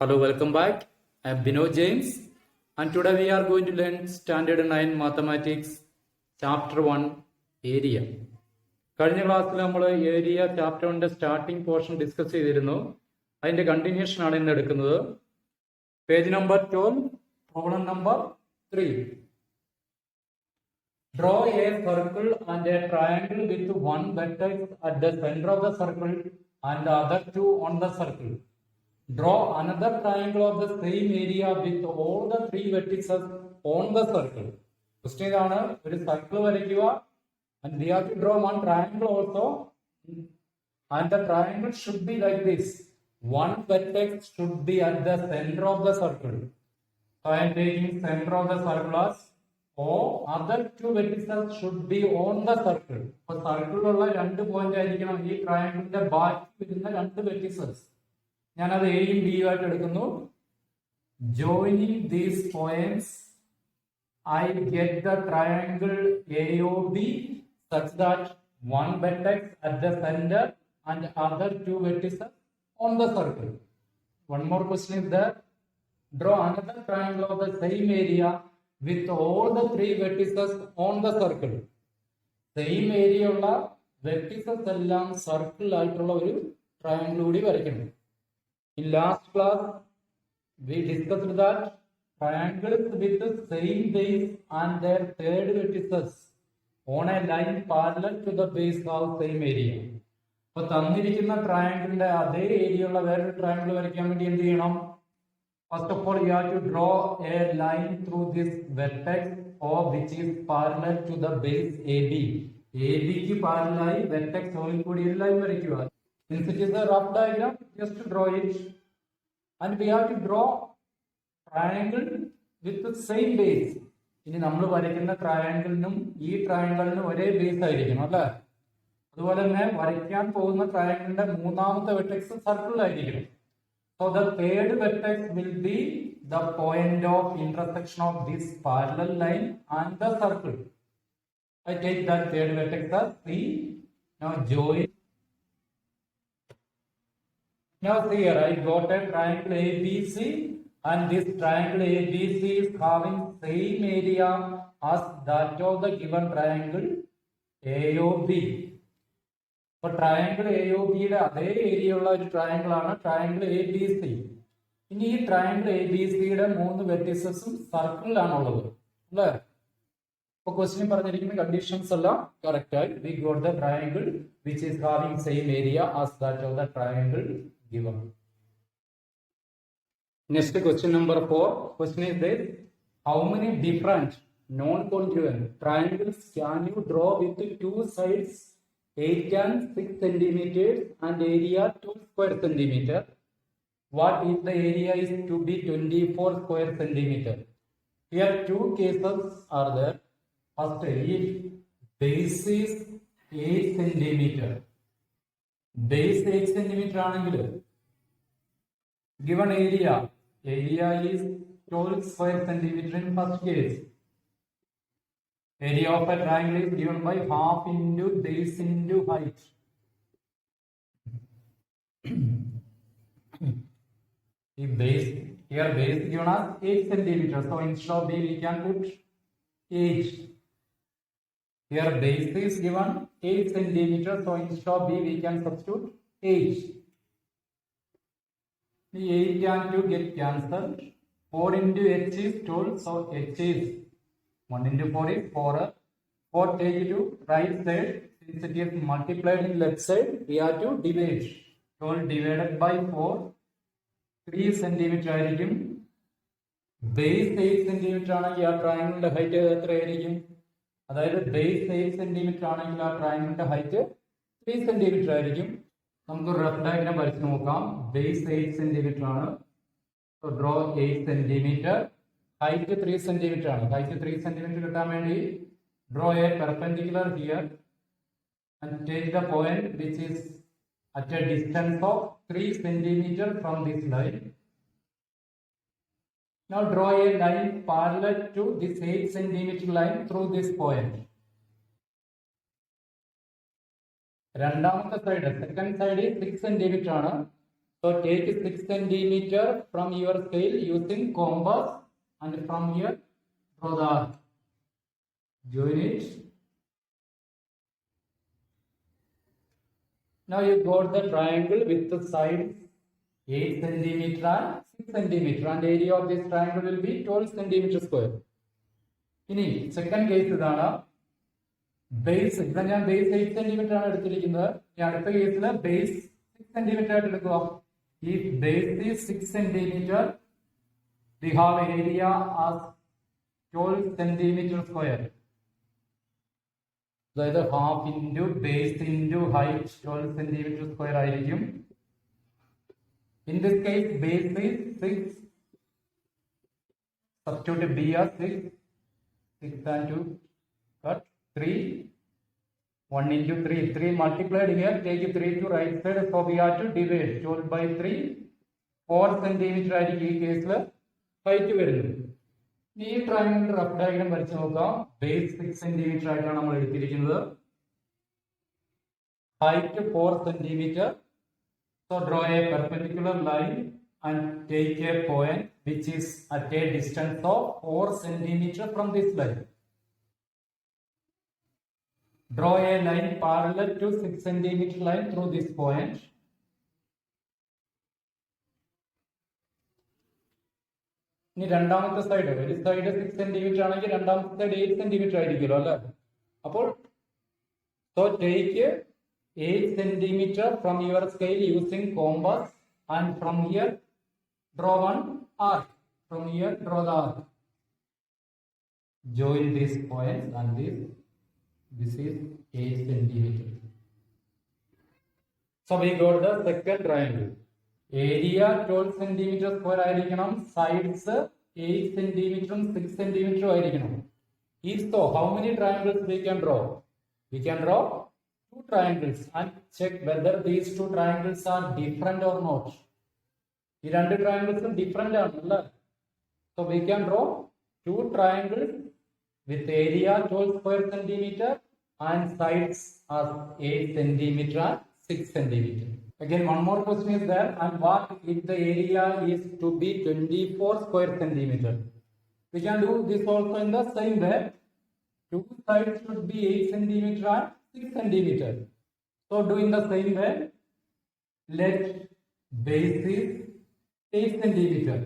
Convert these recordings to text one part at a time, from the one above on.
Hello, welcome back. I am Bino James, and today we are going to learn Standard 9 Mathematics, Chapter 1, Area. കഴിഞ്ഞ ക്ലാസ്സിൽ നമ്മൾ area chapter 1 starting portion discuss ചെയ്തിരുന്നു. അതിന്റെ continuation ആണ് ഇന്ന് എടുക്കുന്നത്. Page number 12, problem number 3. Draw a circle and a triangle with one vertex at the center of the circle and the other two on the circle. Draw another triangle of the same area with all the three vertices on the circle. Question ഇതാണ്, ഒരു circle വരയ്ക്കുക, and we have to draw one triangle also, and the triangle should be like this. One vertex should be at the center of the circle. So I am taking center of the circle as O. Other two vertices should be on the circle. അപ്പോൾ സർക്കിളിലുള്ള രണ്ട് point ആയിരിക്കണം ഈ ട്രയാങ്കിളിന്റെ ബാക്കി വരുന്ന രണ്ട് vertices. ഞാനത് എയും ബിയും ആയിട്ട് എടുക്കുന്നു. Joining these points I get the triangle AOB such that one vertex at the center and other two vertices on the circle. One more question is that draw another triangle of the same area with all the three vertices on the circle. Same area ഉള്ള vertices എല്ലാം circle ആയിട്ടുള്ള ഒരു triangle കൂടി വരയ്ക്കണം. In last class, we discussed that triangles with the same base and their third vertices on a line parallel to the base have same area. അപ്പോൾ തന്നിരിക്കുന്ന ട്രയാങ്കിളിന്റെ അതേ ഏരിയ ഉള്ള വേറൊരു ട്രയാങ്കിൾ വരയ്ക്കാൻ വേണ്ടി എന്ത് ചെയ്യണം? First of all you have to draw a line through this vertex O which is parallel to the base AB. AB ക്ക് parallel ആയി vertex O യിൽ കൂടി ഒരു ലൈൻ വരയ്ക്കുക. Since it is a rough diagram, just to draw it, and we have to draw triangle with the same base. ഇനി നമ്മൾ വരയ്ക്കുന്ന ട്രയാങ്കിളിനും ഈ ട്രയാങ്കിളിനും ഒരേ ബേസ് ആയിരിക്കണം അല്ലെ. അതുപോലെ തന്നെ വരയ്ക്കാൻ പോകുന്ന ട്രയാങ്കിളിന്റെ മൂന്നാമത്തെ vertex സർക്കിളിലായിരിക്കണം. So the third vertex will be the point of intersection of this parallel line and the circle. I take that third vertex as C. Now join. Now see here, I got a triangle ABC, and this triangle ABC is having same area as that of the given triangle AOB. So triangle AOB യുടെ അതേ area ഉള്ള ഒരു triangle ആണ് triangle ABC. ഇനി ഈ triangle ABC യുടെ മൂന്ന് വെർട്ടിസസും സർക്കിളിലാണുള്ളത് അല്ലേ. അപ്പോൾ ക്വസ്റ്റ്യൻ പറഞ്ഞിരിക്കുന്ന കണ്ടീഷൻസ് എല്ലാം കറക്റ്റ് ആയി. We got the triangle which is having same area as that of the triangle given. Next question number 4. Question is this: how many different non-congruent triangles can you draw with two sides 8 and 6 centimeters and area 2 square centimeter? What if the area is to be 24 square centimeter? Here two cases are there. First, if base is 8 centimeter, base 8 centimeter ആണെങ്കിൽ given area is 12 square centimeter in first case. Area of a triangle is given by half into base into height. If base here base is given as 8 centimeter, so instead of B we can put 8. Here base is given 8 centimeter, so instead of B we can substitute 8. The 8 and 2 get cancelled. 4 into h is 12, so h is 1 into 4 is 4. 4 take it to right side. Since it is multiplied in left side, we have to divide. 12 divided by 4, 3 centimeter ആയിരിക്കും. Base 8 centimetre ആണെങ്കിൽ ആ ട്രയാങ്കിളിന്റെ height എത്രയായിരിക്കും? അതായത് base 8 centimetre ആണെങ്കിൽ ആ ട്രയാങ്കിളിന്റെ height 3 centimetre ആയിരിക്കും. നമുക്ക് റഫ് ഡയഗ്രാം വരച്ച് നോക്കാം. ബേസ് 8 സെന്റിമീറ്റർ ആണ്. So draw 8 centimetre. Height 3 centimetre ആണ്. ഹൈറ്റ് 3 സെന്റിമീറ്റർ കിട്ടാൻ വേണ്ടി draw A perpendicular here and take the point which is at A distance of 3 centimeter from this line. Now draw a line parallel to this 8 centimeter line through this point. രണ്ടാമത്തെ side second side 6 centimetre ആണ്. So take 6 centimeter from your scale using compass and from here draw the arc. Join it. Now you got the triangle with the sides 8 centimeter and 6 centimeter, and area of this triangle will be 12 centimeter square. ഇനി second case ഇതാണ്. Base ഇവിടെ ഞാൻ base 8 centimetre ആണ് എടുത്തിരിക്കുന്നത്. ഈ അടുത്ത കേസിൽ base 6 centimetre ആയിട്ട് എടുക്കുക. ഈ base is 6 centimetre, we have area as 12 centimeter square. അതായത് half into base into height 12 centimetre square ആയിരിക്കും. In this case, base is 6. Substitute b as 6. 6 and 2. Cut 3. 1 into 3. 3 multiplied here. Take 3 to right side. So we have to divide 12 by 3. 4 centimeter ആയിരിക്കും ഈ കേസിൽ height വരുന്നത്. ഈ triangle rough diagram വരച്ച് നോക്കാം. Base 6 centimetre ആയിട്ടാണ് നമ്മൾ എടുത്തിരിക്കുന്നത്. Height 4 centimetre. So draw a perpendicular line and take a point which is at a distance of 4 centimeter from this line. Draw a line parallel to 6 centimeter line through this point. ഇനി രണ്ടാമത്തെ side, ഒരു side 6 centimetre ആണെങ്കിൽ രണ്ടാമത്തെ side 8 centimetre ആയിരിക്കുമല്ലോ അല്ലെ. അപ്പോൾ so take 8 centimeter from your scale using compass, and from here draw one arc. From here draw the arc. Join these points and this is 8 centimeter. So we got the second triangle. Area 12 centimeter square ആയിരിക്കണം. Sides 8 centimeter 6 centimeter ആയിരിക്കണം. If so, how many triangles we can draw? We can draw 2 triangles and check whether these 2 triangles are different or not. ഈ രണ്ട് triangles different ആണല്ലേ. So we can draw 2 triangles with area 12 square centimeter and sides are 8 centimeter and 6 centimeter. Again, one more question is there, and what if the area is to be 24 square centimeter? We can do this also in the same way. 2 sides should be 8 centimeter and 6 centimeter. So do in the same way. Let base is 8 centimeter.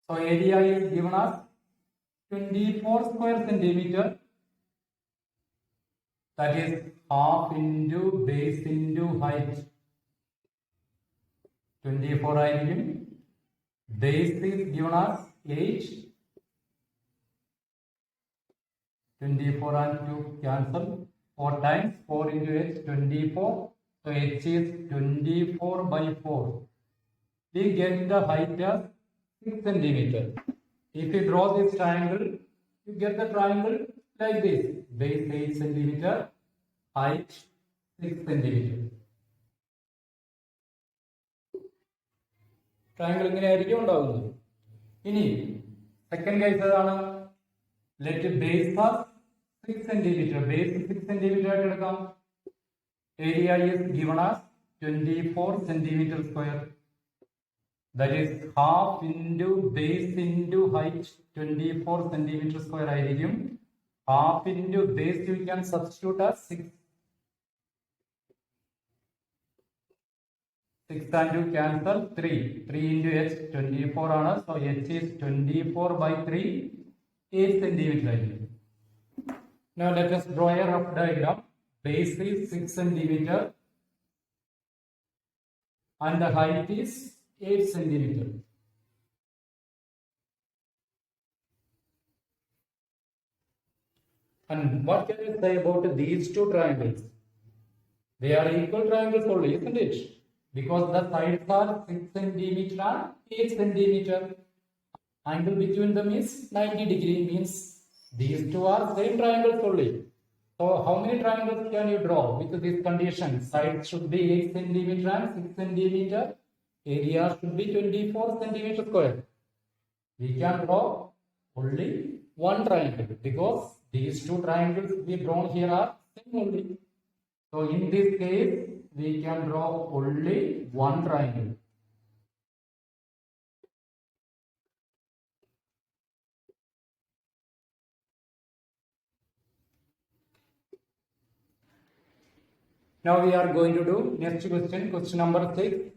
So area is given as 24 square centimeter. That is half into base into height. 24 ആയിരിക്കും. Base is given as 8. 24 and 2 cancel. 4 times 4 into h 24. So h is 24 by 4. We get the height as 6 centimeter. If you draw this triangle, you get the triangle like this. Base 8 centimeter, height 6 centimeter. Triangle ഇങ്ങനെയായിരിക്കും ഉണ്ടാവുന്നത്. ഇനി second case ഏതാണ്? Let base are 6 centimetre. Base 6 centimetre ആയിട്ട് എടുക്കാം. Area is given as 24 centimetre square. That is half into base into height 24 centimetre square ആയിരിക്കും. Half into base you can substitute as 6. 6 and 2 cancel. 3 into h 24 ആണ്. So h is 24 by 3, 8 centimeter. Now let us draw a rough diagram. Base is 6 centimeter and the height is 8 centimeter. And what can you say about these 2 triangles? They are equal triangles only, isn't it? Because the sides are 6 centimeter and 8 centimeter. Angle between them is 90 degree, means these 2 are same triangles only. So how many triangles can you draw with this condition? Sides should be 8 centimeter and 6 centimeter. Area should be 24 centimeter square. We can draw only 1 triangle because these 2 triangles we drawn here are same only. So in this case, we can draw only one triangle. Now we are going to do next question, question number 6.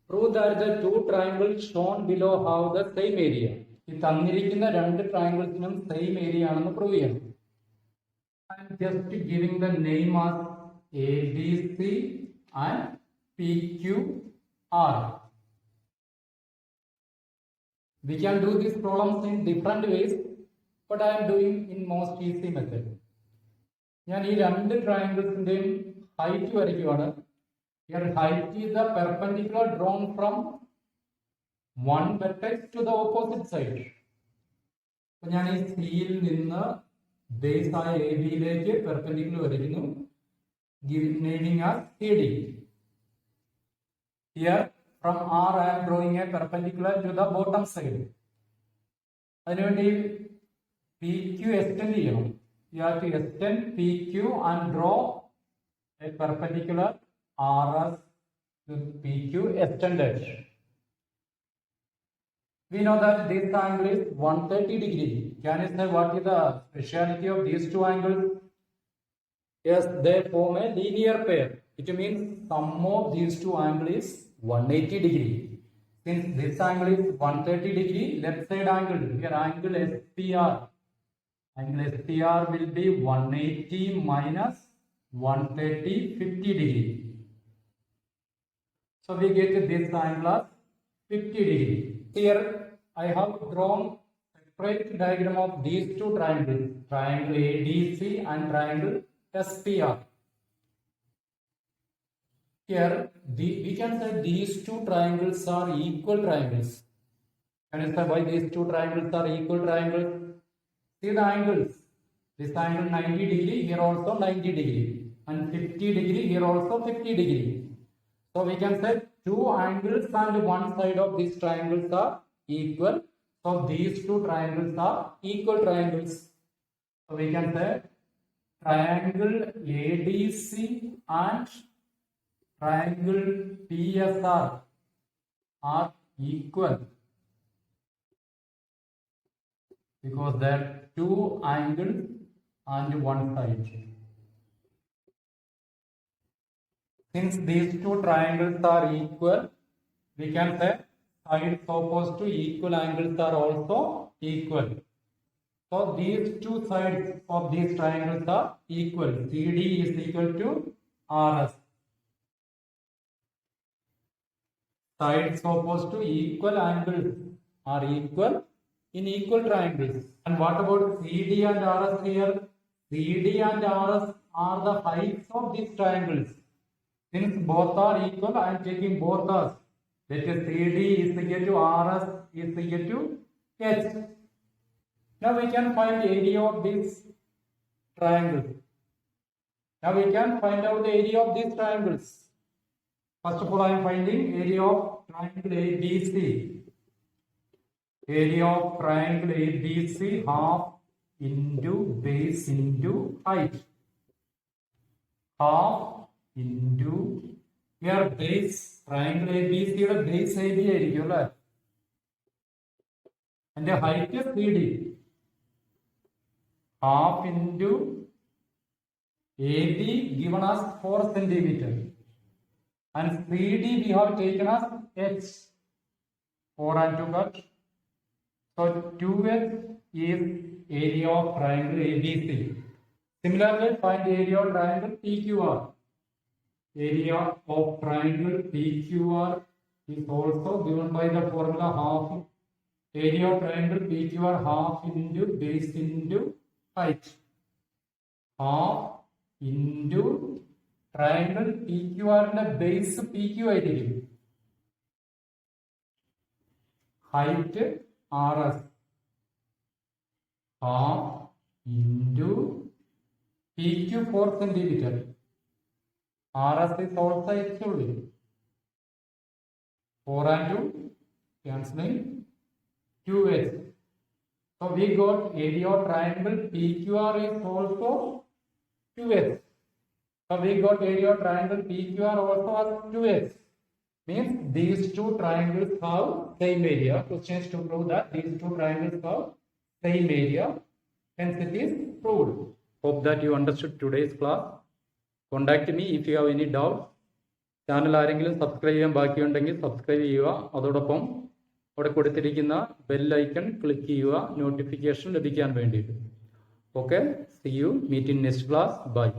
Prove that the two triangles shown below have the same area. ഈ തന്നിരിക്കുന്ന രണ്ട് ട്രയാങ്കിൾസിനും same area ആണെന്ന് prove ചെയ്യണം. I am just giving the name as ABC and PQR. We can do these problems in different ways, but I am doing in most easy method. ഞാൻ ഈ രണ്ട് ട്രയാങ്കിൾസിന്റെയും height വരയ്ക്കുവാണ്. Here height is the perpendicular drawn from one vertex to the opposite side. അപ്പോൾ ഞാൻ ഈ സിയിൽ നിന്ന് base ആയ A ബിയിലേക്ക് perpendicular വരയ്ക്കുന്നു. Naming as CD. Here from R I am drawing a perpendicular to the bottom side. അതിനുവേണ്ടി PQ extend ചെയ്യണം. You have to extend PQ and draw a perpendicular RS to PQ extended. We know that this angle is 130 degree. Can you say what is the speciality of these two angles? Yes, they form a linear pair. It means sum of these two angles is 180 degree. Since this angle is 130 degree, left side angle, here angle SPR. Angle SPR will be 180 minus 130, 50 degree. So we get this angle as 50 degree. Here I have drawn separate diagram of these two triangles, triangle ADC and triangle SPR. Here we can say these two triangles are equal triangles. Can you say why these two triangles are equal triangles? See the angles. This angle 90 degree, here also 90 degree, and 50 degree, here also 50 degree. So we can say two angles and one side of these triangles are equal. So these two triangles are equal triangles. So we can say triangle ADC and triangle PSR are equal because they are two angles and one side. Since these two triangles are equal, we can say sides opposed to equal angles are also equal. So these two sides of these triangles are equal. CD is equal to RS. Sides opposed to equal angles are equal in equal triangles. And what about CD and RS here? CD and RS are the heights of these triangles. Since both are equal, I am taking both as. That is CD is equal to RS is equal to H. Now we can find the area of this triangle. Now we can find out the area of these triangles. First of all, I am finding area of triangle ABC. Area of triangle ABC half into base into height. Half into here base triangle ABC യുടെ base AB ആയിരിക്കും അല്ലേ? And the height is CD. Half into AB given as 4 centimeter. And CD we have taken as H. 4 and 2 cut. So 2H is area of triangle ABC. Similarly, find the area of triangle PQR. Area of triangle PQR is also given by the formula half. Area of triangle PQR half into base into height. Half into triangle PQR ന്റെ base PQ ആയിരിക്കും. Height RS. Half into PQ 4 centimeter. RS is also H only. 4 and 2 cancelling 2H. So we got area of triangle PQR is also 2H. So we got area of triangle PQR also as 2x. Means these two triangles have same area. Question is to prove that these two triangles have same area. Hence it is proved. Hope that you understood today's class. Contact me if you have any doubts. Channel ആരെങ്കിലും subscribe ചെയ്യാൻ ബാക്കിയുണ്ടെങ്കിൽ subscribe ചെയ്യുക. അതോടൊപ്പം അവിടെ കൊടുത്തിരിക്കുന്ന bell icon click ചെയ്യുക notification ലഭിക്കാൻ വേണ്ടിയിട്ട്. Okay, see you, meet in next class. By.